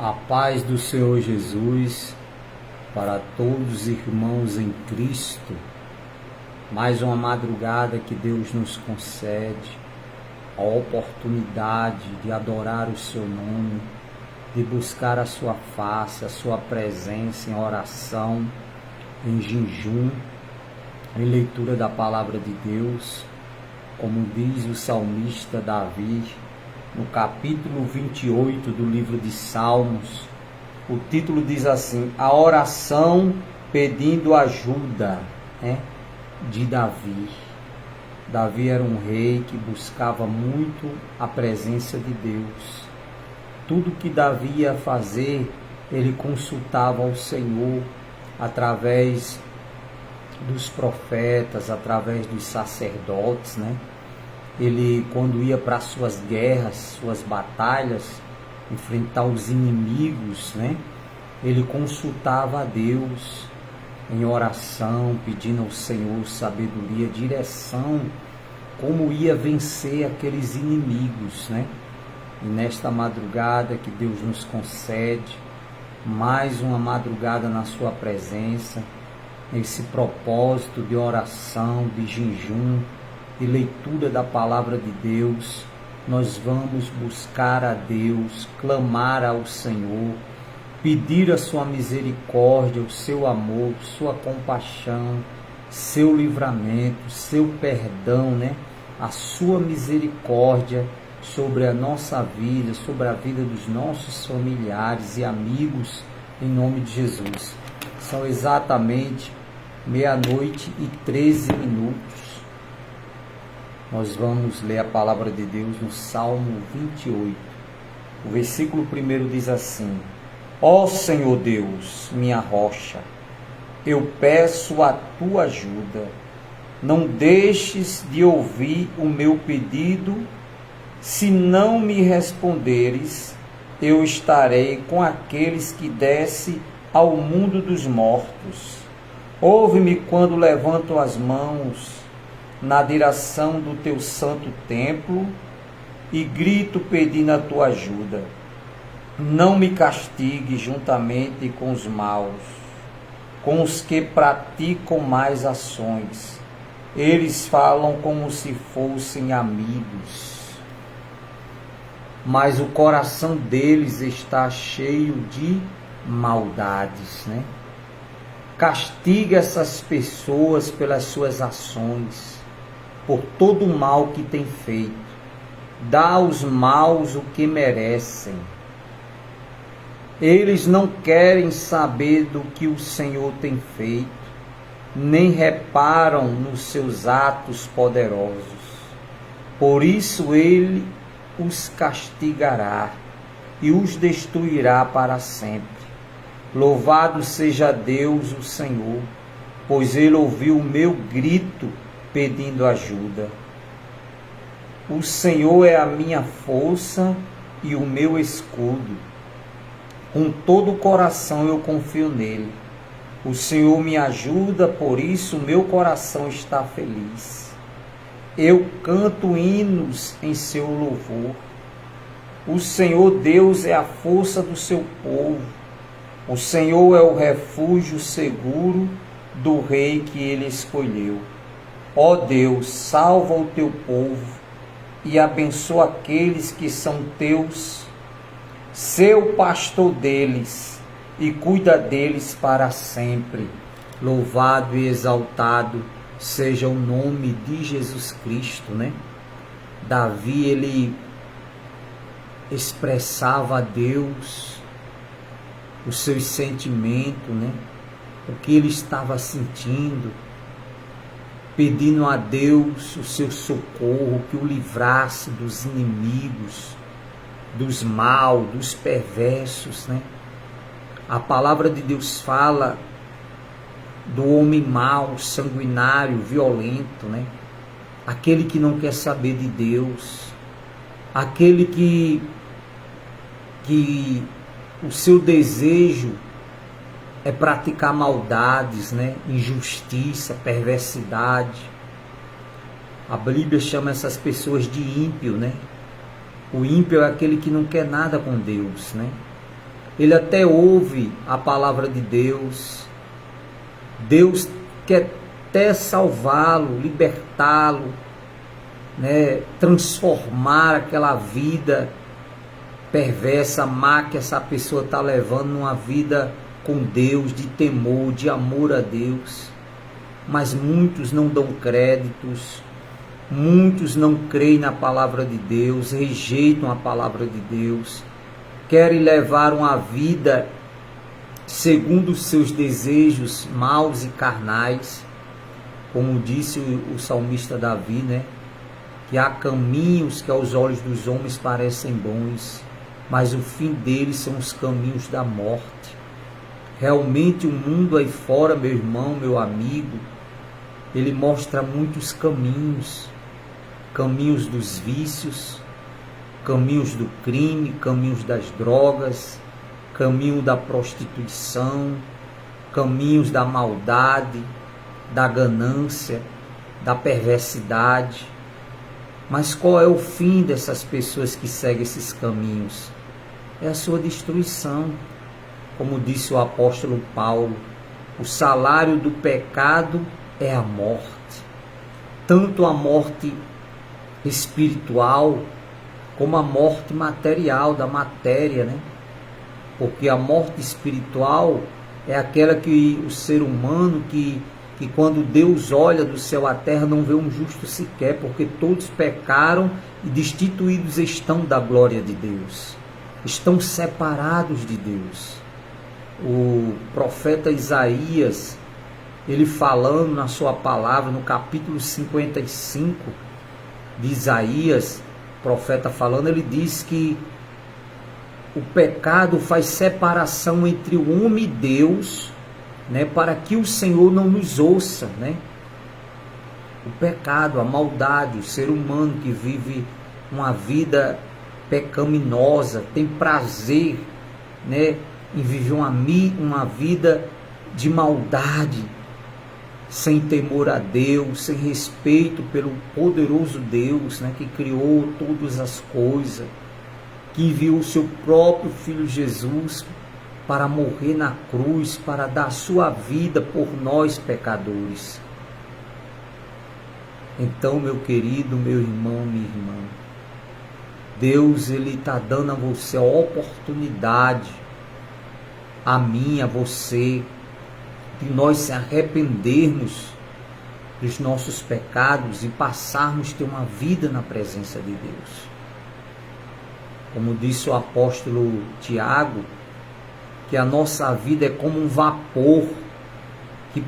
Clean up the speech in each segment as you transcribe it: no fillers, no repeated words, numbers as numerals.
A paz do Senhor Jesus para todos os irmãos em Cristo. Mais uma madrugada que Deus nos concede, a oportunidade de adorar o seu nome, de buscar a sua face, a sua presença em oração, em jejum, em leitura da palavra de Deus, como diz o salmista Davi, no capítulo 28 do livro de Salmos. O título diz assim: a oração pedindo ajuda, de Davi. Davi era um rei que buscava muito a presença de Deus. Tudo que Davi ia fazer, ele consultava ao Senhor através dos profetas, através dos sacerdotes, Ele, quando ia para suas guerras, suas batalhas, enfrentar os inimigos, ele consultava a Deus em oração, pedindo ao Senhor sabedoria, direção, como ia vencer aqueles inimigos, E nesta madrugada que Deus nos concede, mais uma madrugada na sua presença, nesse propósito de oração, de jejum, de leitura da palavra de Deus, nós vamos buscar a Deus, clamar ao Senhor, pedir a sua misericórdia, o seu amor, sua compaixão, seu livramento, seu perdão, a sua misericórdia sobre a nossa vida, sobre a vida dos nossos familiares e amigos, em nome de Jesus. São exatamente 00:13. Nós vamos ler a palavra de Deus no Salmo 28. O versículo 1 diz assim: ó Senhor Deus, minha rocha, eu peço a tua ajuda. Não deixes de ouvir o meu pedido. Se não me responderes, eu estarei com aqueles que descem ao mundo dos mortos. Ouve-me quando levanto as mãos na direção do teu santo templo e grito pedindo a tua ajuda. Não me castigue juntamente com os maus, com os que praticam más ações. Eles falam como se fossem amigos, mas o coração deles está cheio de maldades, Castiga essas pessoas pelas suas ações, por todo o mal que têm feito. Dá aos maus o que merecem. Eles não querem saber do que o Senhor tem feito, nem reparam nos seus atos poderosos. Por isso ele os castigará e os destruirá para sempre. Louvado seja Deus, o Senhor, pois ele ouviu o meu grito pedindo ajuda. O Senhor é a minha força e o meu escudo. Com todo o coração eu confio nele. O Senhor me ajuda, por isso o meu coração está feliz. Eu canto hinos em seu louvor. O Senhor Deus é a força do seu povo. O Senhor é o refúgio seguro do rei que ele escolheu. Ó Deus, salva o teu povo e abençoa aqueles que são teus, seu pastor deles, e cuida deles para sempre. Louvado e exaltado seja o nome de Jesus Cristo, Davi, ele expressava a Deus os seus sentimentos, o que ele estava sentindo, pedindo a Deus o seu socorro, que o livrasse dos inimigos, dos maus, dos perversos, A palavra de Deus fala do homem mau, sanguinário, violento, Aquele que não quer saber de Deus, aquele que o seu desejo é praticar maldades, injustiça, perversidade. A Bíblia chama essas pessoas de ímpio, O ímpio é aquele que não quer nada com Deus, ele até ouve a palavra de Deus. Deus quer até salvá-lo, libertá-lo, né? Transformar aquela vida perversa, má que essa pessoa está levando, numa vida com Deus, de temor, de amor a Deus. Mas muitos não dão créditos, muitos não creem na palavra de Deus, rejeitam a palavra de Deus, querem levar uma vida segundo os seus desejos maus e carnais, como disse o salmista Davi, né? Que há caminhos que aos olhos dos homens parecem bons, mas o fim deles são os caminhos da morte. Realmente o mundo aí fora, meu irmão, meu amigo, ele mostra muitos caminhos, caminhos dos vícios, caminhos do crime, caminhos das drogas, caminho da prostituição, caminhos da maldade, da ganância, da perversidade. Mas qual é o fim dessas pessoas que seguem esses caminhos? É a sua destruição. Como disse o apóstolo Paulo, o salário do pecado é a morte. Tanto a morte espiritual, como a morte material, da matéria, né? Porque a morte espiritual é aquela que o ser humano, que quando Deus olha do céu à terra, não vê um justo sequer, porque todos pecaram e destituídos estão da glória de Deus, estão separados de Deus. O profeta Isaías, ele falando na sua palavra, no capítulo 55 de Isaías, profeta falando, ele diz que o pecado faz separação entre o homem e Deus, né, para que o Senhor não nos ouça, né? O pecado, a maldade, o ser humano que vive uma vida pecaminosa, tem prazer, né, em viver uma vida de maldade, sem temor a Deus, sem respeito pelo poderoso Deus, né, que criou todas as coisas, que enviou o seu próprio Filho Jesus para morrer na cruz, para dar sua vida por nós pecadores. Então, meu querido, meu irmão, minha irmã, Deus, ele está dando a você a oportunidade, a mim, a você, de nós se arrependermos dos nossos pecados e passarmos a ter uma vida na presença de Deus. Como disse o apóstolo Tiago, que a nossa vida é como um vapor que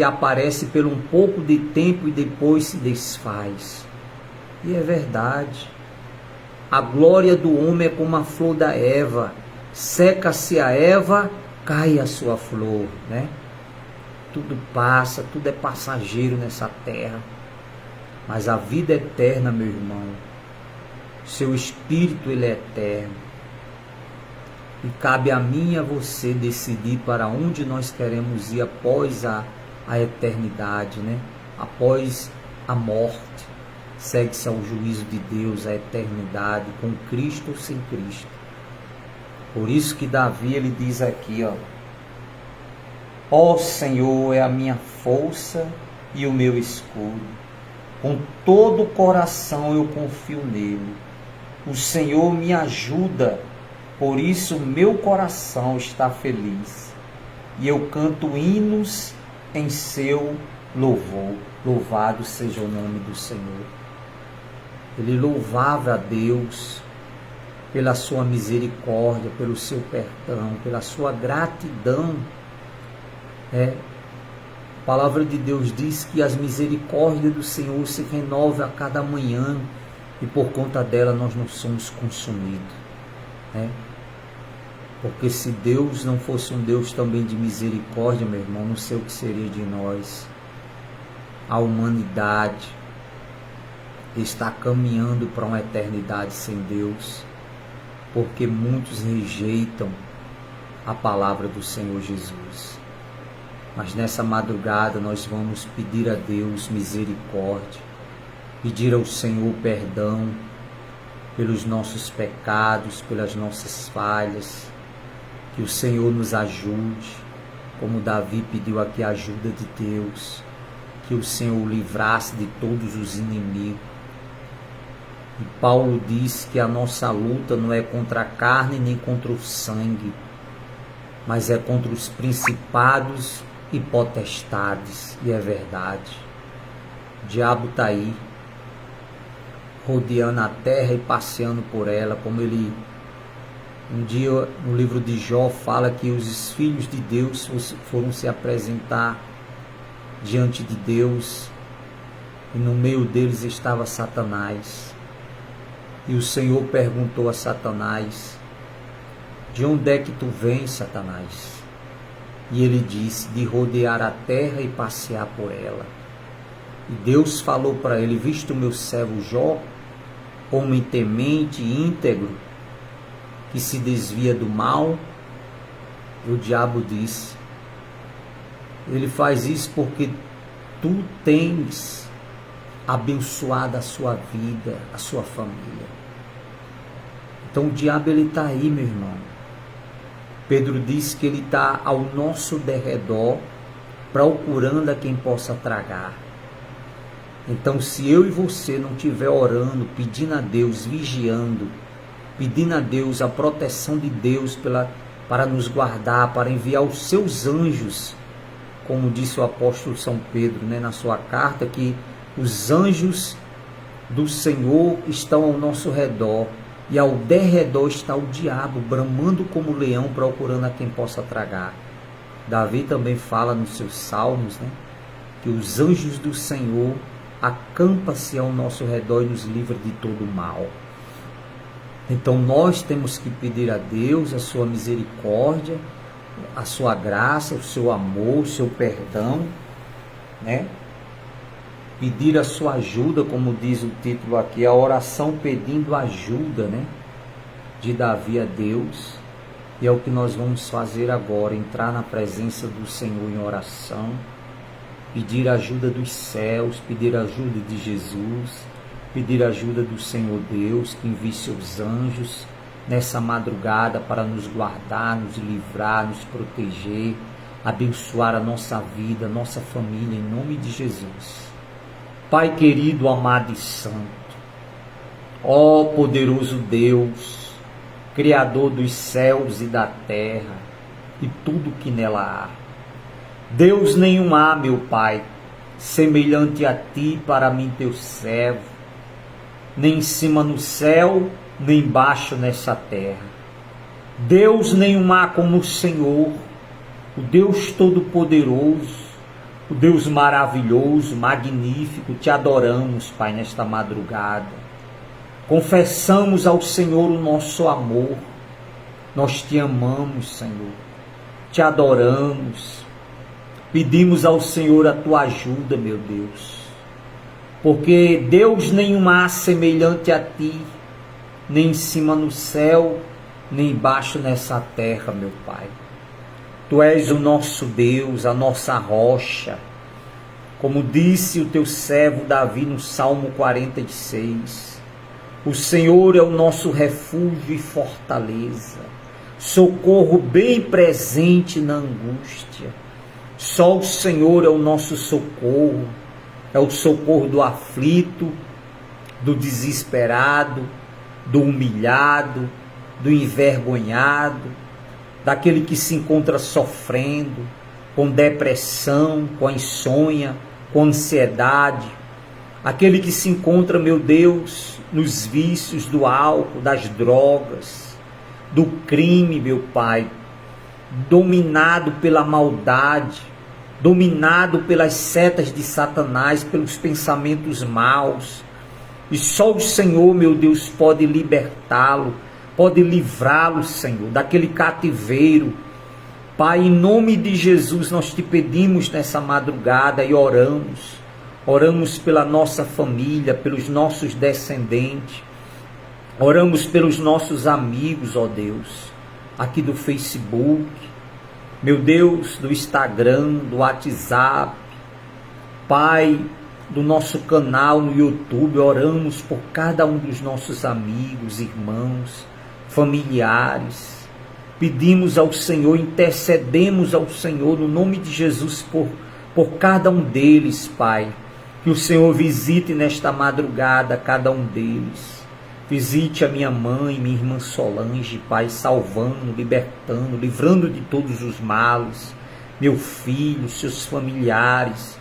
aparece por um pouco de tempo e depois se desfaz. E é verdade. A glória do homem é como a flor da erva. Seca-se a erva, cai a sua flor, né? Tudo passa, tudo é passageiro nessa terra. Mas a vida eterna, meu irmão, seu espírito, ele é eterno. E cabe a mim e a você decidir para onde nós queremos ir após a eternidade, né? Após a morte. Segue-se ao juízo de Deus, a eternidade, com Cristo ou sem Cristo. Por isso que Davi, ele diz aqui, ó Senhor, é a minha força e o meu escudo. Com todo o coração eu confio nele. O Senhor me ajuda. Por isso meu coração está feliz, e eu canto hinos em seu louvor. Louvado seja o nome do Senhor. Ele louvava a Deus pela sua misericórdia, pelo seu perdão, pela sua gratidão. A palavra de Deus diz que as misericórdias do Senhor se renovam a cada manhã, e por conta dela nós não somos consumidos, né? Porque se Deus não fosse um Deus também de misericórdia, meu irmão, não sei o que seria de nós. A humanidade está caminhando para uma eternidade sem Deus, porque muitos rejeitam a palavra do Senhor Jesus. Mas nessa madrugada nós vamos pedir a Deus misericórdia, pedir ao Senhor perdão pelos nossos pecados, pelas nossas falhas, Que o Senhor nos ajude, como Davi pediu aqui a ajuda de Deus, que o Senhor o livrasse de todos os inimigos. E Paulo diz que a nossa luta não é contra a carne nem contra o sangue, mas é contra os principados e potestades. E é verdade. O diabo está aí, rodeando a terra e passeando por ela, como ele um dia no livro de Jó fala que os filhos de Deus foram se apresentar diante de Deus e no meio deles estava Satanás. E o Senhor perguntou a Satanás: de onde é que tu vens, Satanás? E ele disse: de rodear a terra e passear por ela. E Deus falou para ele: visto o meu servo Jó, homem temente e íntegro, que se desvia do mal? E o diabo disse: ele faz isso porque tu tens abençoado a sua vida, a sua família. Então o diabo ele está aí, meu irmão. Pedro diz que ele está ao nosso derredor, procurando a quem possa tragar. Então, se eu e você não estiver orando, pedindo a Deus, vigiando, pedindo a Deus a proteção de Deus para nos guardar, para enviar os seus anjos, como disse o apóstolo São Pedro, na sua carta, que os anjos do Senhor estão ao nosso redor, e ao derredor está o diabo, bramando como leão, procurando a quem possa tragar. Davi também fala nos seus salmos, que os anjos do Senhor acampam-se ao nosso redor e nos livram de todo o mal. Então nós temos que pedir a Deus a sua misericórdia, a sua graça, o seu amor, o seu perdão, pedir a sua ajuda, como diz o título aqui, a oração pedindo ajuda, de Davi a Deus. E é o que nós vamos fazer agora, entrar na presença do Senhor em oração, pedir a ajuda dos céus, pedir a ajuda de Jesus, pedir a ajuda do Senhor Deus, que envie seus anjos nessa madrugada para nos guardar, nos livrar, nos proteger, abençoar a nossa vida, a nossa família, em nome de Jesus. Pai querido, amado e santo, ó poderoso Deus, Criador dos céus e da terra e tudo que nela há, Deus nenhum há, meu Pai, semelhante a Ti para mim, Teu servo, nem em cima no céu, nem embaixo nessa terra. Deus nenhum há como o Senhor, o Deus Todo-Poderoso, o Deus maravilhoso, magnífico. Te adoramos, Pai, nesta madrugada. Confessamos ao Senhor o nosso amor. Nós Te amamos, Senhor. Te adoramos. Pedimos ao Senhor a Tua ajuda, meu Deus. Porque Deus nenhum há semelhante a Ti, nem em cima no céu, nem embaixo nessa terra, meu Pai. Tu és o nosso Deus, a nossa rocha. Como disse o Teu servo Davi no Salmo 46, o Senhor é o nosso refúgio e fortaleza, socorro bem presente na angústia. Só o Senhor é o nosso socorro, é o socorro do aflito, do desesperado, do humilhado, do envergonhado, daquele que se encontra sofrendo, com depressão, com insônia, com ansiedade, aquele que se encontra, meu Deus, nos vícios do álcool, das drogas, do crime, meu Pai, dominado pela maldade, dominado pelas setas de Satanás, pelos pensamentos maus. E só o Senhor, meu Deus, pode libertá-lo, pode livrá-lo, Senhor, daquele cativeiro. Pai, em nome de Jesus, nós Te pedimos nessa madrugada e oramos pela nossa família, pelos nossos descendentes, oramos pelos nossos amigos, ó Deus, aqui do Facebook, meu Deus, do Instagram, do WhatsApp, Pai, do nosso canal no YouTube. Oramos por cada um dos nossos amigos, irmãos, familiares, pedimos ao Senhor, intercedemos ao Senhor no nome de Jesus por cada um deles, Pai. Que o Senhor visite nesta madrugada cada um deles. Visite a minha mãe, minha irmã Solange, Pai, salvando, libertando, livrando de todos os males. Meu filho, seus familiares,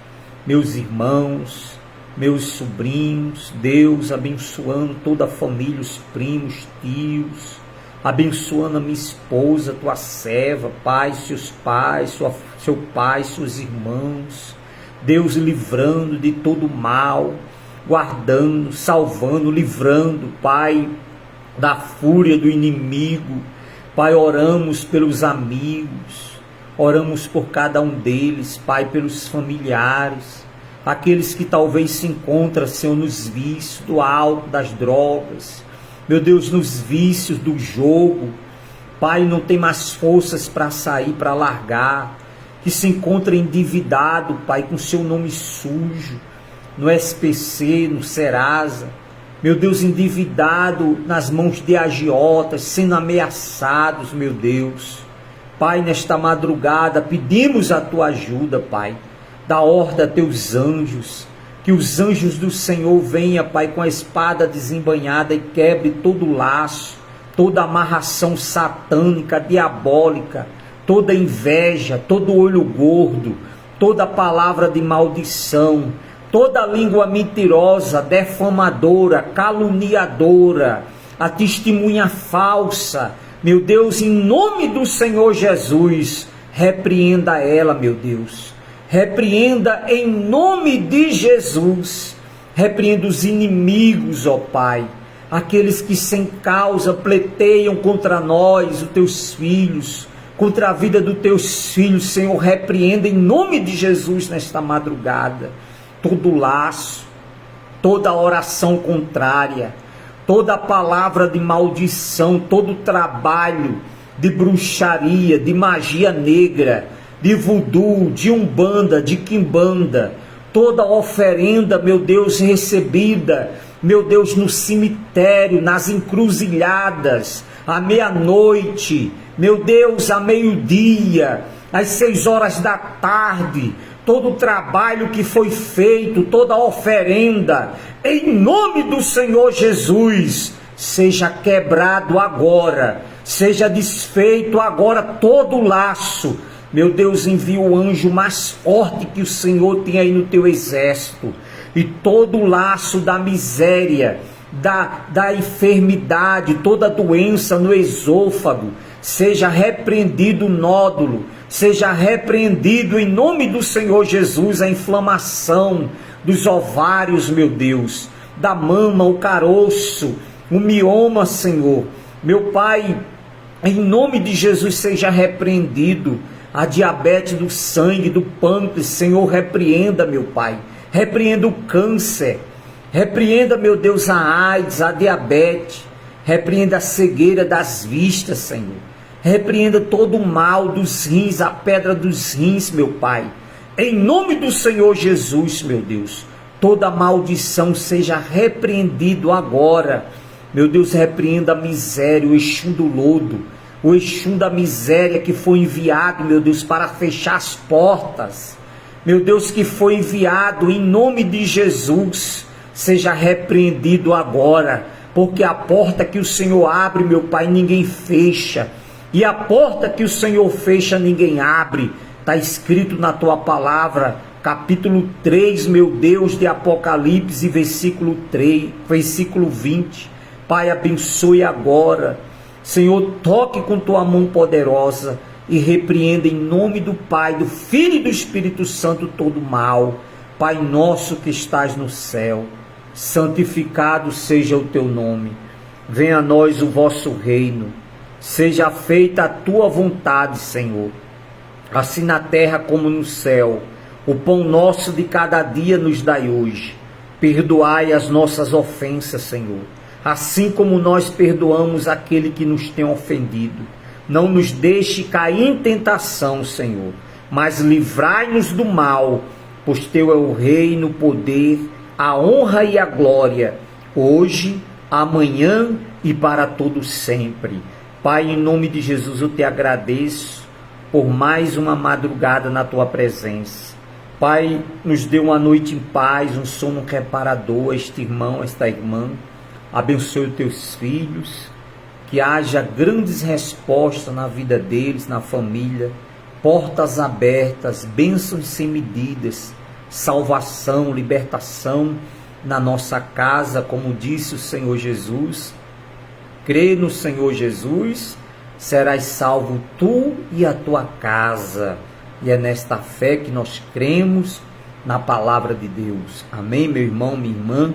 meus irmãos, meus sobrinhos. Deus, abençoando toda a família, os primos, tios. Abençoando a minha esposa, tua serva, Pai, seus pais, seu pai, seus irmãos. Deus, livrando de todo mal, guardando, salvando, livrando, Pai, da fúria do inimigo. Pai, oramos pelos amigos, oramos por cada um deles, Pai, pelos familiares, aqueles que talvez se encontram, Senhor, nos vícios do álcool, das drogas, meu Deus, nos vícios do jogo, Pai, não tem mais forças para sair, para largar, que se encontra endividado, Pai, com seu nome sujo, no SPC, no Serasa, meu Deus, endividado nas mãos de agiotas, sendo ameaçados, meu Deus. Pai, nesta madrugada, pedimos a tua ajuda, Pai, dá ordem a teus anjos, que os anjos do Senhor venham, Pai, com a espada desembainhada e quebre todo laço, toda amarração satânica, diabólica, toda inveja, todo olho gordo, toda palavra de maldição, toda língua mentirosa, defamadora, caluniadora, a testemunha falsa, meu Deus, em nome do Senhor Jesus, repreenda ela, meu Deus, repreenda em nome de Jesus, repreenda os inimigos, ó Pai, aqueles que sem causa pleteiam contra nós, os teus filhos, contra a vida dos teus filhos, Senhor, repreenda em nome de Jesus nesta madrugada, todo laço, toda oração contrária, toda palavra de maldição, todo trabalho de bruxaria, de magia negra, de voodoo, de umbanda, de quimbanda, toda oferenda, meu Deus, recebida, meu Deus, no cemitério, nas encruzilhadas, à meia-noite, meu Deus, a meio-dia, às 6 horas da tarde, todo o trabalho que foi feito, toda a oferenda, em nome do Senhor Jesus, seja quebrado agora, seja desfeito agora todo o laço. Meu Deus, envia o anjo mais forte que o Senhor tem aí no teu exército, e todo o laço da miséria, da enfermidade, toda doença no esôfago, seja repreendido o nódulo, seja repreendido em nome do Senhor Jesus a inflamação dos ovários, meu Deus, da mama, o caroço, o mioma, Senhor, meu Pai, em nome de Jesus seja repreendido a diabetes do sangue, do pâncreas, Senhor, repreenda, meu Pai, repreenda o câncer, repreenda, meu Deus, a AIDS, a diabetes, repreenda a cegueira das vistas, Senhor, repreenda todo o mal dos rins, a pedra dos rins, meu Pai, em nome do Senhor Jesus, meu Deus, toda maldição seja repreendido agora, meu Deus, repreenda a miséria, o Exum do lodo, o Exum da miséria que foi enviado, meu Deus, para fechar as portas, meu Deus, que foi enviado em nome de Jesus, seja repreendido agora, porque a porta que o Senhor abre, meu Pai, ninguém fecha, e a porta que o Senhor fecha, ninguém abre, está escrito na tua palavra, capítulo 3, meu Deus, de Apocalipse, versículo 3, versículo 20, Pai, abençoe agora, Senhor, toque com tua mão poderosa, e repreenda em nome do Pai, do Filho e do Espírito Santo todo mal. Pai nosso que estás no céu, santificado seja o teu nome, venha a nós o vosso reino, seja feita a tua vontade, Senhor, assim na terra como no céu. O pão nosso de cada dia nos dai hoje, perdoai as nossas ofensas, Senhor, assim como nós perdoamos aquele que nos tem ofendido. Não nos deixe cair em tentação, Senhor, mas livrai-nos do mal, pois teu é o reino, o poder, a honra e a glória, hoje, amanhã e para todo sempre. Pai, em nome de Jesus, eu te agradeço por mais uma madrugada na tua presença. Pai, nos dê uma noite em paz, um sono reparador, este irmão, esta irmã. Abençoe os teus filhos, que haja grandes respostas na vida deles, na família, portas abertas, bênçãos sem medidas, salvação, libertação na nossa casa, como disse o Senhor Jesus. Crê no Senhor Jesus, serás salvo tu e a tua casa. E é nesta fé que nós cremos na palavra de Deus. Amém, meu irmão, minha irmã?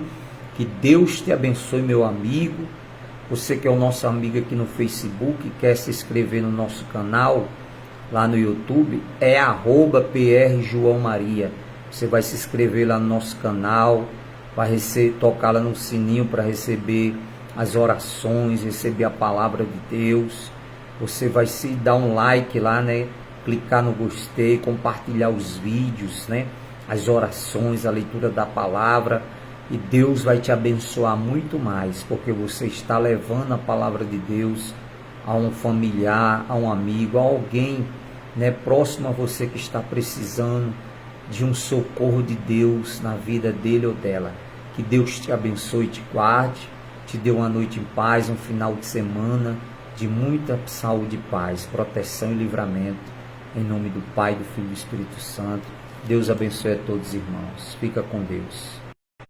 Que Deus te abençoe, meu amigo. Você que é o nosso amigo aqui no Facebook, quer se inscrever no nosso canal, lá no YouTube, é @PR João Maria. Você vai se inscrever lá no nosso canal, vai tocar lá no sininho para receber as orações, receber a palavra de Deus. Você vai se dar um like lá, né? Clicar no gostei, compartilhar os vídeos, né? As orações, a leitura da palavra. E Deus vai te abençoar muito mais, porque você está levando a palavra de Deus a um familiar, a um amigo, a alguém, né, próximo a você que está precisando de um socorro de Deus na vida dele ou dela. Que Deus te abençoe e te guarde, te dê uma noite em paz, um final de semana de muita saúde e paz, proteção e livramento, em nome do Pai, do Filho e do Espírito Santo. Deus abençoe a todos, irmãos. Fica com Deus.